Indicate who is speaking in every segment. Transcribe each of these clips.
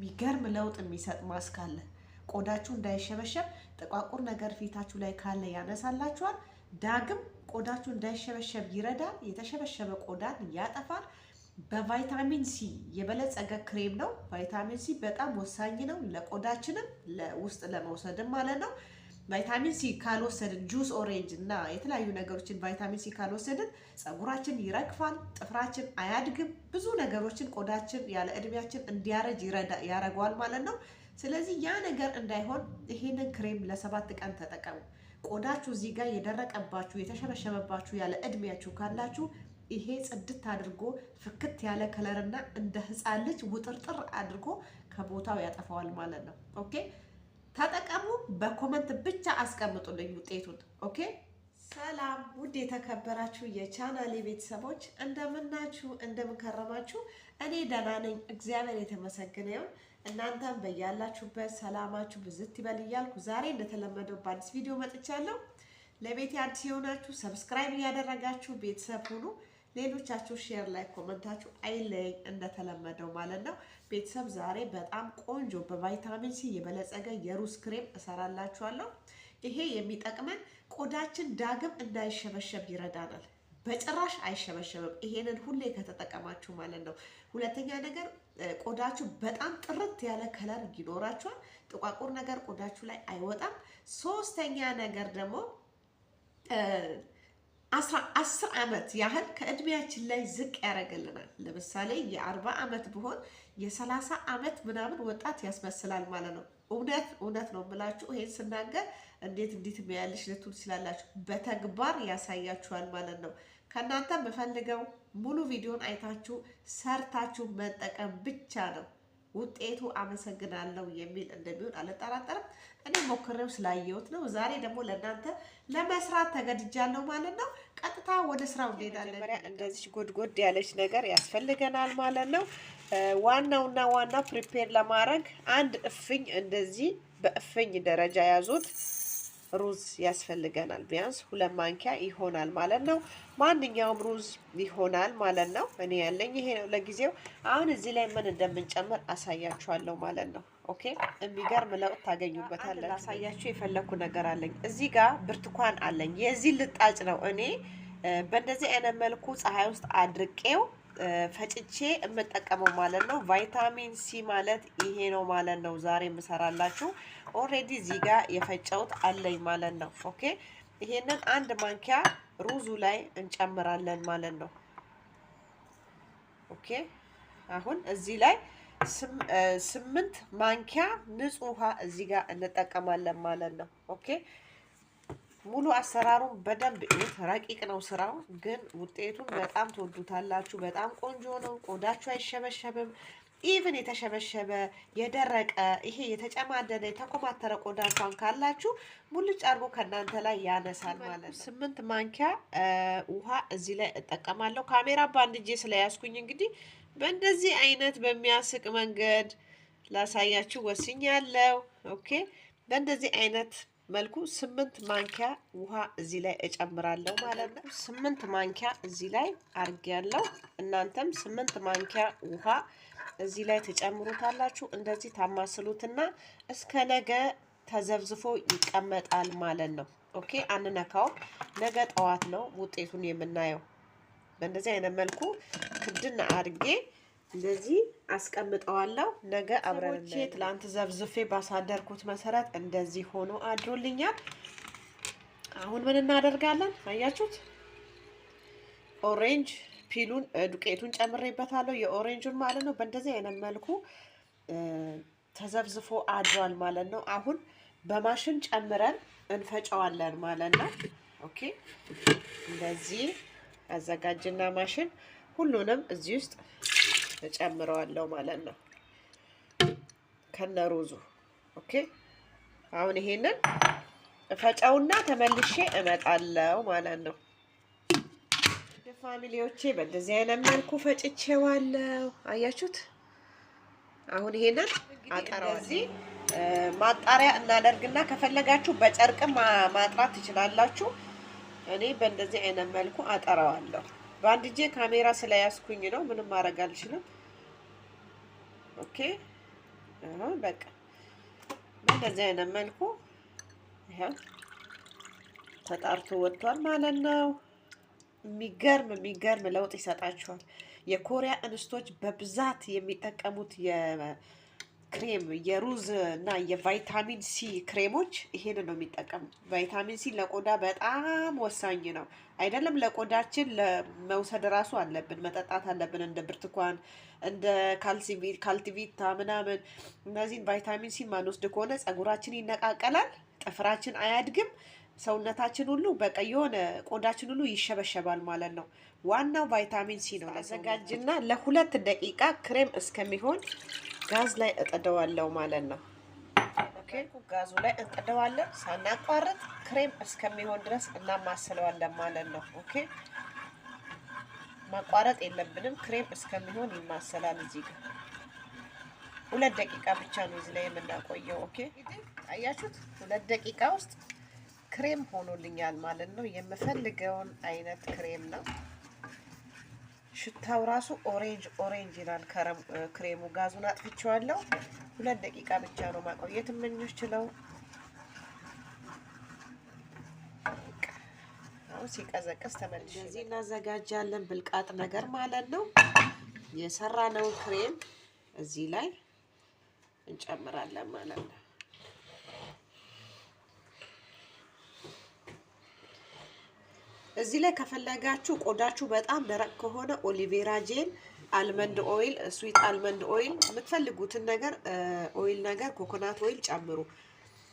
Speaker 1: የሚገርም ለውጥ የሚሰጥ ማስክ አለ። ቆዳችሁ እንዳይሸበሸብ ጥቋቁር ነገር ፊታችሁ ላይ ካለ ያነሳላችኋል። ዳግም ቆዳችሁ እንዳይሸበሸብ ይረዳል። የተሸበሸበ ቆዳን ያጠፋል። በቫይታሚን ሲ የበለጸገ ክሬም ነው። ቫይታሚን ሲ በጣም ወሳኝ ነው ለቆዳችንም ለውስጥ ለመውሰድም ማለት ነው። ቫይታሚን ሲ ካልወሰድን ጁስ ኦሬንጅ እና የተለያዩ ነገሮችን ቫይታሚን ሲ ካልወሰድን ፀጉራችን ይረግፋል፣ ጥፍራችን አያድግም፣ ብዙ ነገሮችን ቆዳችን ያለ እድሜያችን እንዲያረጅ ያረገዋል ማለት ነው። ስለዚህ ያ ነገር እንዳይሆን ይሄንን ክሬም ለ7 ቀን ተጠቀሙ። ቆዳችሁ እዚህ ጋር የደረቀባችሁ የተሸበሸበባችሁ ያለ እድሜያችሁ ካላችሁ ይሄ ጽድት አድርጎ ፍክት ያለ ከለርና እንደ ህፃን ልጅ ውጥርጥር አድርጎ ከቦታው ያጠፋዋል ማለት ነው። ኦኬ ተጠቀሙ። በኮመንት ብቻ አስቀምጡልኝ ውጤቱን። ኦኬ ሰላም ውድ የተከበራችሁ የቻናሌ ቤተሰቦች እንደምናችሁ እንደምንከረማችሁ፣ እኔ ደህና ነኝ፣ እግዚአብሔር የተመሰገነ ይሁን። እናንተም በያላችሁበት ሰላማችሁ ብዝት ይበል እያልኩ ዛሬ እንደተለመደው በአዲስ ቪዲዮ መጥቻለሁ። ለቤቴ አዲስ የሆናችሁ ሰብስክራይብ እያደረጋችሁ ቤተሰብ ሁኑ። ሌሎቻችሁ ሼር ላይ ኮመንታችሁ አይለየኝ እንደተለመደው ማለት ነው። ቤተሰብ ዛሬ በጣም ቆንጆ በቫይታሚን ሲ የበለጸገ የሩዝ ክሬም እሰራላችኋለሁ። ይሄ የሚጠቅመን ቆዳችን ዳግም እንዳይሸበሸብ ይረዳናል። በጭራሽ አይሸበሸብም ይሄንን ሁሌ ከተጠቀማችሁ ማለት ነው። ሁለተኛ ነገር ቆዳችሁ በጣም ጥርት ያለ ከለር ይኖራችኋል። ጥቋቁር ነገር ቆዳችሁ ላይ አይወጣም። ሶስተኛ ነገር ደግሞ 10 ዓመት ያህል ከእድሜያችን ላይ ዝቅ ያደርግልናል። ለምሳሌ የ40 ዓመት ቢሆን የ30 ዓመት ምናምን ወጣት ያስመስላል ማለት ነው። እውነት ነው ብላችሁ ይሄን ስናገር እንዴት የሚያልሽ ልትሉ ትችላላችሁ። በተግባር ያሳያችኋል ማለት ነው። ከእናንተ የምፈልገው ሙሉ ቪዲዮን አይታችሁ ሰርታችሁ መጠቀም ብቻ ነው። ውጤቱ አመሰግናለሁ የሚል እንደሚሆን አልጠራጠርም። እኔ ሞክሬው ስላየሁት ነው። ዛሬ ደግሞ ለእናንተ ለመስራት ተገድጃለሁ ማለት ነው። ቀጥታ ወደ ስራው እንሄዳለን። እንደዚህ ጎድጎድ ያለች ነገር ያስፈልገናል ማለት ነው። ዋናውና ዋናው ፕሪፔር ለማድረግ አንድ እፍኝ እንደዚህ በእፍኝ ደረጃ ያዙት ሩዝ ያስፈልገናል። ቢያንስ 2 ማንኪያ ይሆናል ማለት ነው። ማንኛውም ሩዝ ይሆናል ማለት ነው። እኔ ያለኝ ይሄ ነው ለጊዜው። አሁን እዚህ ላይ ምን እንደምንጨምር አሳያችኋለሁ ማለት ነው። ኦኬ የሚገርም ለውጥ ታገኙበታላችሁ። ላሳያችሁ የፈለኩ ነገር አለኝ። እዚህ ጋር ብርቱካን አለኝ። የዚህ ልጣጭ ነው እኔ በእንደዚህ አይነት መልኩ ፀሐይ ውስጥ አድርቄው ፈጭቼ የምጠቀመው ማለት ነው። ቫይታሚን ሲ ማለት ይሄ ነው ማለት ነው። ዛሬ የምሰራላችሁ ኦልሬዲ እዚህ ጋር የፈጨውት አለኝ ማለት ነው። ኦኬ ይሄንን 1 ማንኪያ ሩዙ ላይ እንጨምራለን ማለት ነው። ኦኬ አሁን እዚህ ላይ 8 ማንኪያ ንጹህ ውሃ እዚህ ጋር እንጠቀማለን ማለት ነው። ኦኬ ሙሉ አሰራሩን በደንብ እዩት። ረቂቅ ነው ስራው፣ ግን ውጤቱን በጣም ትወዱታላችሁ። በጣም ቆንጆ ነው። ቆዳችሁ አይሸበሸብም። ኢቭን የተሸበሸበ የደረቀ ይሄ የተጨማደደ የተኮማተረ ቆዳ እንኳን ካላችሁ ሙልጭ አድርጎ ከእናንተ ላይ ያነሳል ማለት ነው። 8 ማንኪያ ውሃ እዚህ ላይ እጠቀማለሁ። ካሜራ በአንድ እጄ ስለያዝኩኝ እንግዲህ በእንደዚህ አይነት በሚያስቅ መንገድ ላሳያችሁ ወስኛለሁ። ኦኬ በእንደዚህ አይነት መልኩ 8 ማንኪያ ውሃ እዚህ ላይ እጨምራለሁ ማለት ነው። 8 ማንኪያ እዚህ ላይ አርጌያለሁ። እናንተም 8 ማንኪያ ውሃ እዚህ ላይ ተጨምሩታላችሁ። እንደዚህ ታማስሉትና እስከ ነገ ተዘብዝፎ ይቀመጣል ማለት ነው። ኦኬ አንነካውም። ነገ ጠዋት ነው ውጤቱን የምናየው። በእንደዚህ አይነት መልኩ ክድና አርጌ እንደዚህ አስቀምጠዋለሁ። ነገ አብረን ትላንት ዘብዝፌ ባሳደርኩት መሰረት እንደዚህ ሆኖ አድሮልኛል። አሁን ምን እናደርጋለን? አያችሁት? ኦሬንጅ ፒሉን ዱቄቱን ጨምሬበታለሁ። የኦሬንጁን ማለት ነው። በእንደዚህ አይነት መልኩ ተዘብዝፎ አድሯል ማለት ነው። አሁን በማሽን ጨምረን እንፈጨዋለን ማለት ነው። ኦኬ እንደዚህ አዘጋጅና ማሽን ሁሉንም እዚህ ውስጥ እጨምረዋለሁ ማለት ነው ከነሩዙ። ኦኬ አሁን ይሄንን እፈጨውና ተመልሼ እመጣለሁ ማለት ነው። ፋሚሊዎቼ በእንደዚህ አይነት መልኩ ፈጭቼዋለሁ። አያችሁት? አሁን ይሄንን አጠራዋለሁ። ማጣሪያ እናደርግና ከፈለጋችሁ በጨርቅም ማጥራት ትችላላችሁ። እኔ በእንደዚህ አይነት መልኩ አጠራዋለሁ። በአንድ እጄ ካሜራ ስለያዝኩኝ ነው፣ ምንም ማድረግ አልችልም። ኦኬ በቃ በእንደዚህ አይነት መልኩ ይሄው ተጣርቶ ወጥቷል ማለት ነው። የሚገርም ለውጥ ይሰጣቸዋል። የኮሪያ እንስቶች በብዛት የሚጠቀሙት የክሬም የሩዝ እና የቫይታሚን ሲ ክሬሞች ይሄንን ነው የሚጠቀሙት። ቫይታሚን ሲ ለቆዳ በጣም ወሳኝ ነው። አይደለም ለቆዳችን ለመውሰድ ራሱ አለብን፣ መጠጣት አለብን። እንደ ብርቱካን፣ እንደ ካልቲቪታ ምናምን እነዚህን ቫይታሚን ሲ ማንወስድ ከሆነ ፀጉራችን ይነቃቀላል፣ ጥፍራችን አያድግም፣ ሰውነታችን ሁሉ በቃ የሆነ ቆዳችን ሁሉ ይሸበሸባል ማለት ነው። ዋናው ቫይታሚን ሲ ነው። አዘጋጅና ለ2 ደቂቃ ክሬም እስከሚሆን ጋዝ ላይ እጥደዋለሁ ማለት ነው። ኦኬ ጋዙ ላይ እንጥደዋለን ሳናቋርጥ ክሬም እስከሚሆን ድረስ እናማስለዋለን ማለት ነው። ኦኬ ማቋረጥ የለብንም። ክሬም እስከሚሆን ይማሰላል። እዚህ ጋር 2 ደቂቃ ብቻ ነው እዚህ ላይ የምናቆየው። ኦኬ አያችሁት? 2 ደቂቃ ውስጥ ክሬም ሆኖልኛል ማለት ነው። የምፈልገውን አይነት ክሬም ነው። ሽታው ራሱ ኦሬንጅ ይላል ክሬሙ። ጋዙን አጥፍቼዋለሁ። 2 ደቂቃ ብቻ ነው ማቆየት የምንችለው። አሁን ሲቀዘቅዝ ተመልሼ እዚህ እናዘጋጃለን። ብልቃጥ ነገር ማለት ነው። የሰራነው ክሬም እዚህ ላይ እንጨምራለን ማለት ነው። እዚህ ላይ ከፈለጋችሁ ቆዳችሁ በጣም ደረቅ ከሆነ ኦሊቬራ ጄል፣ አልመንድ ኦይል፣ ስዊት አልመንድ ኦይል የምትፈልጉትን ነገር ኦይል ነገር ኮኮናት ኦይል ጨምሩ።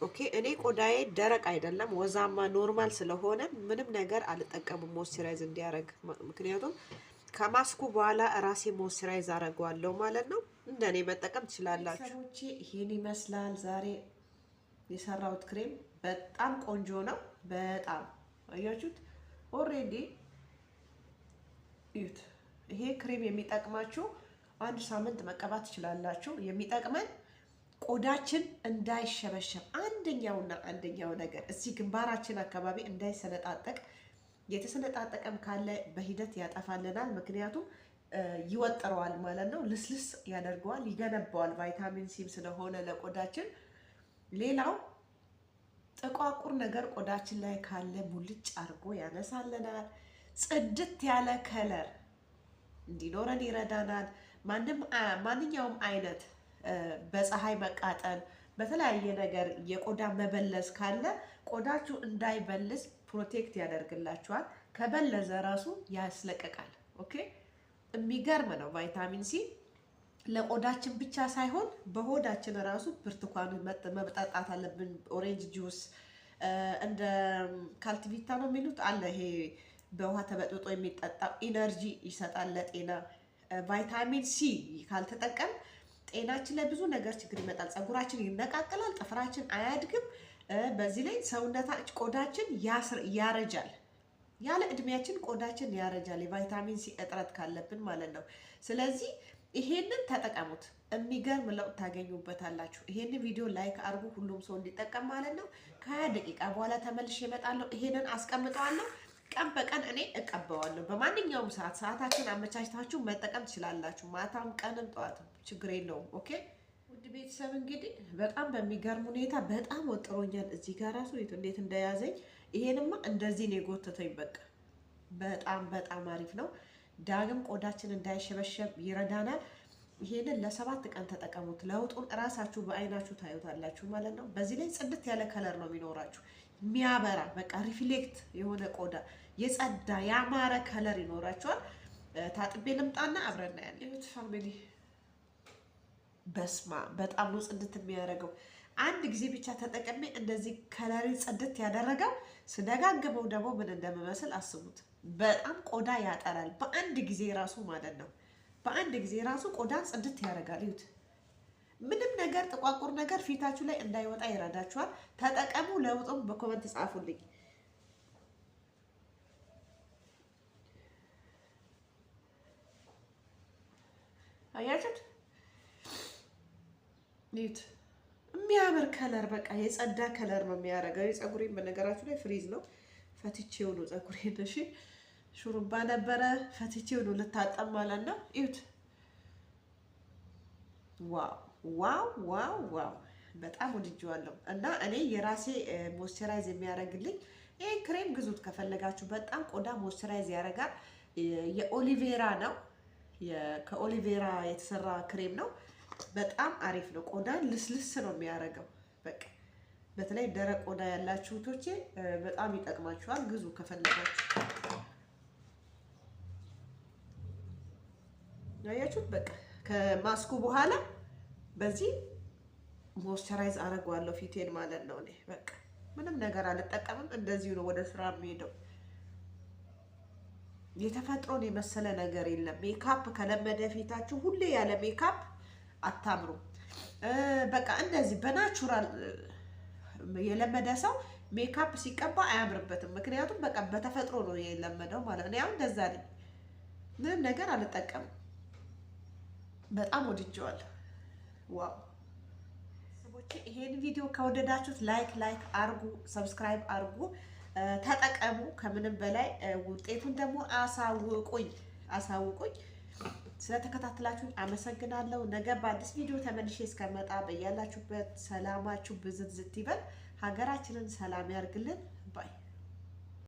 Speaker 1: ኦኬ እኔ ቆዳዬ ደረቅ አይደለም ወዛማ ኖርማል ስለሆነ ምንም ነገር አልጠቀምም ሞይስቸራይዝ እንዲያደርግ። ምክንያቱም ከማስኩ በኋላ ራሴ ሞይስቸራይዝ አደርገዋለሁ ማለት ነው። እንደኔ መጠቀም ትችላላችሁ። ሰዎች ይሄን ይመስላል ዛሬ የሰራሁት ክሬም። በጣም ቆንጆ ነው። በጣም አያችሁት? ኦሬዲ እዩት። ይሄ ክሬም የሚጠቅማችሁ 1 ሳምንት መቀባት ትችላላችሁ። የሚጠቅመን ቆዳችን እንዳይሸበሸብ አንደኛው ነገር እዚህ ግንባራችን አካባቢ እንዳይሰነጣጠቅ፣ የተሰነጣጠቀም ካለ በሂደት ያጠፋልናል። ምክንያቱም ይወጥረዋል ማለት ነው። ልስልስ ያደርገዋል፣ ይገነባዋል። ቫይታሚን ሲም ስለሆነ ለቆዳችን። ሌላው ጥቋቁር ነገር ቆዳችን ላይ ካለ ሙልጭ አድርጎ ያነሳልናል። ጽድት ያለ ከለር እንዲኖረን ይረዳናል። ማንኛውም አይነት በፀሐይ መቃጠል፣ በተለያየ ነገር የቆዳ መበለዝ ካለ ቆዳችሁ እንዳይበልዝ ፕሮቴክት ያደርግላችኋል። ከበለዘ ራሱ ያስለቀቃል። ኦኬ የሚገርም ነው። ቫይታሚን ሲ ለቆዳችን ብቻ ሳይሆን በሆዳችን ራሱ ብርቱካን መጠጣት አለብን። ኦሬንጅ ጁስ እንደ ካልቲቪታ ነው የሚሉት አለ። ይሄ በውሃ ተበጥብጦ የሚጠጣው ኢነርጂ ይሰጣል ለጤና። ቫይታሚን ሲ ካልተጠቀም ጤናችን ላይ ብዙ ነገር ችግር ይመጣል። ፀጉራችን ይነቃቀላል፣ ጥፍራችን አያድግም። በዚህ ላይ ሰውነታችን ቆዳችን ያረጃል። ያለ እድሜያችን ቆዳችን ያረጃል፣ የቫይታሚን ሲ እጥረት ካለብን ማለት ነው። ስለዚህ ይሄንን ተጠቀሙት። የሚገርም ለውጥ ታገኙበታላችሁ። ይሄንን ቪዲዮ ላይክ አድርጉ፣ ሁሉም ሰው እንዲጠቀም ማለት ነው። ከ20 ደቂቃ በኋላ ተመልሼ እመጣለሁ። ይሄንን አስቀምጠዋለሁ። ቀን በቀን እኔ እቀበዋለሁ። በማንኛውም ሰዓታችን አመቻችታችሁ መጠቀም ትችላላችሁ። ማታም፣ ቀንም፣ ጠዋትም ችግር የለውም። ኦኬ ውድ ቤተሰብ እንግዲህ በጣም በሚገርም ሁኔታ በጣም ወጥሮኛል። እዚህ ጋር ራሱ እንዴት እንደያዘኝ። ይሄንማ እንደዚህ ነው የጎተተኝ። በቃ በጣም አሪፍ ነው። ዳግም ቆዳችን እንዳይሸበሸብ ይረዳናል። ይሄንን ለ7 ቀን ተጠቀሙት። ለውጡን እራሳችሁ በአይናችሁ ታዩታላችሁ ማለት ነው። በዚህ ላይ ጽድት ያለ ከለር ነው የሚኖራችሁ። የሚያበራ በቃ ሪፍሌክት የሆነ ቆዳ የጸዳ ያማረ ከለር ይኖራችኋል። ታጥቤ ልምጣና አብረን እናያለን። ፋሚሊ በስማ በጣም ነው ጽድት የሚያደርገው። አንድ ጊዜ ብቻ ተጠቅሜ እንደዚህ ከለሪ ጽድት ያደረገው ስደጋግመው ደግሞ ምን እንደምመስል አስቡት። በጣም ቆዳ ያጠራል። በአንድ ጊዜ ራሱ ማለት ነው። በአንድ ጊዜ ራሱ ቆዳን ጽድት ያደርጋል። ይሁት ምንም ነገር ጥቋቁር ነገር ፊታችሁ ላይ እንዳይወጣ ይረዳችኋል። ተጠቀሙ። ለውጡም በኮመንት ጻፉልኝ። አያችሁት? ይሁት የሚያምር ከለር በቃ የጸዳ ከለር ነው የሚያደርገው። የፀጉሬን በነገራችሁ ላይ ፍሪዝ ነው ፈትቼው ነው ፀጉሬን። እሺ ሹሩባ ነበረ ፈትቼው ነው ልታጠብ ማለት ነው። ይሁት ዋው ዋው ዋው ዋው በጣም ወድጄዋለሁ። እና እኔ የራሴ ሞይስቸራይዝ የሚያደርግልኝ ይሄ ክሬም ግዙት ከፈለጋችሁ። በጣም ቆዳ ሞይስቸራይዝ ያደርጋል። የኦሊቬራ ነው፣ ከኦሊቬራ የተሰራ ክሬም ነው። በጣም አሪፍ ነው። ቆዳን ልስልስ ነው የሚያደርገው። በቃ በተለይ ደረቅ ቆዳ ያላችሁ እህቶቼ በጣም ይጠቅማችኋል። ግዙ ከፈለጋችሁ። ያያችሁት? በቃ ከማስኩ በኋላ በዚህ ሞይስቸራይዝ አደርገዋለሁ ፊቴን ማለት ነው። እኔ በቃ ምንም ነገር አልጠቀምም። እንደዚሁ ነው ወደ ስራ የሚሄደው። የተፈጥሮን የመሰለ ነገር የለም። ሜካፕ ከለመደ ፊታችሁ ሁሌ ያለ ሜካፕ አታምሩም። በቃ እንደዚህ በናቹራል የለመደ ሰው ሜካፕ ሲቀባ አያምርበትም። ምክንያቱም በቃ በተፈጥሮ ነው የለመደው ማለት ነው። ያው እንደዛ ነኝ። ምንም ነገር አልጠቀምም። በጣም ወድጄዋለሁ። ዋው ሰቦቼ፣ ይሄን ቪዲዮ ከወደዳችሁት ላይክ አርጉ፣ ሰብስክራይብ አርጉ፣ ተጠቀሙ። ከምንም በላይ ውጤቱን ደግሞ አሳውቁኝ። ስለተከታተላችሁ አመሰግናለሁ። ነገ በአዲስ ቪዲዮ ተመልሼ እስከመጣ በያላችሁበት ሰላማችሁ ብዝት ይበል። ሀገራችንን ሰላም ያርግልን።